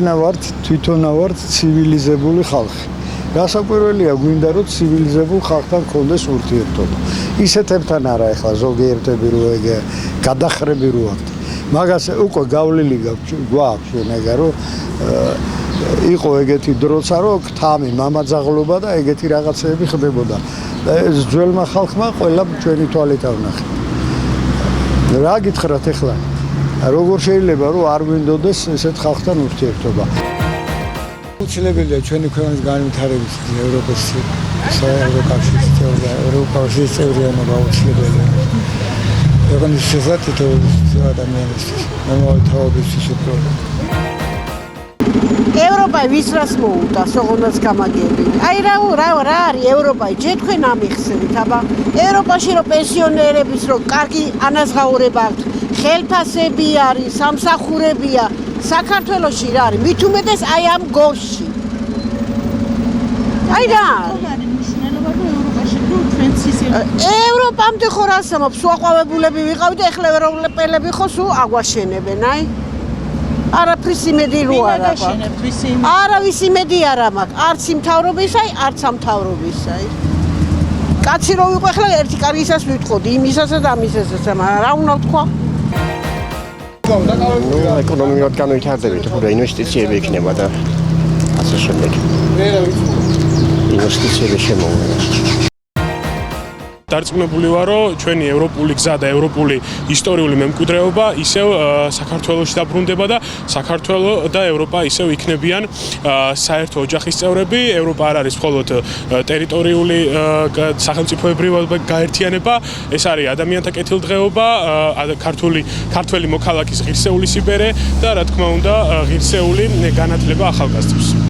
ვართ თვითონავართ ცივილიზებული ხალხი. Გასაკვირველია გვინდა რომ ცივილიზებულ ხალხთან გქონდეს ურთიერთობა. ისეთებთან არა ეხლა ზოგიერთები რო ეგ გადახრები რო აქვთ. მაგას უკვე გავლილი გვაქვს შენეგა რომ იყო ეგეთი დროცა რომ თამი მამაძაღლობა და ეგეთი რაღაცეები ხდებოდა. ეს ძველმა ხალხმა ყველა ჩვენი თვალით ავნახე. რა გითხრათ ეხლა? როგორ შეიძლება რომ არ გვინდოდეს ესეთ ხალხთან ურთიერთობა? უცლებელია ჩვენი ქვეყნის განვითარების ევროპის ევროკავშირის წევრიანობა უცლებელია. ქვეყნის შესაძლებლობისთვის ადამიანისთვის მომავალი თაობისთვის უფრო. ევროპა ვისრას მოუტას, ოღონდაც გამაგები. აი რა არის ევროპა? ჯერ თქვენ ამიხსენით, აბა ევროპაში რომ პენსიონერების რომ კარგი ანაზღაურება აქვს, ხელფასები არის, სამსახურებია, საქართველოში რა არის? მით უმეტეს აი ამ გორში. აი რა ევროპამდე ხო რა სამობს, უაყვავებულები ვიყავით, ეხლა ევროპელები ხო სულ აგვაშენებენ, აი. არაფრის იმედი რო არ აქვს. არავის იმედი არ მაქვს, არც იმთავრობისა, არც ამთავრობისა. კაცი რო ვიყო, ეხლა ერთი კარგისას ვიტყოდი, იმისასა და ამისასაც, მაგრამ რა უნდა ვთქვა? ეკონომიკურად განვითარდებით, უფრო ინვესტიციები იქნება და ასე შემდეგ. ინვესტიციები შემოვიდა. დარწმუნებული ვარ, რომ ჩვენი ევროპული გზა და ევროპული ისტორიული მემკვიდრეობა ისევ საქართველოში დაბრუნდება და საქართველო და ევროპა ისევ იქნებიან საერთო ოჯახის წევრები. ევროპა არ არის მხოლოდ ტერიტორიული სახელმწიფოებრივი გაერთიანება, ეს არის ადამიანთა კეთილდღეობა, ქართველი მოქალაქის ღირსეული სიბერე და რა თქმა უნდა ღირსეული განათლება ახალგაზრდებს.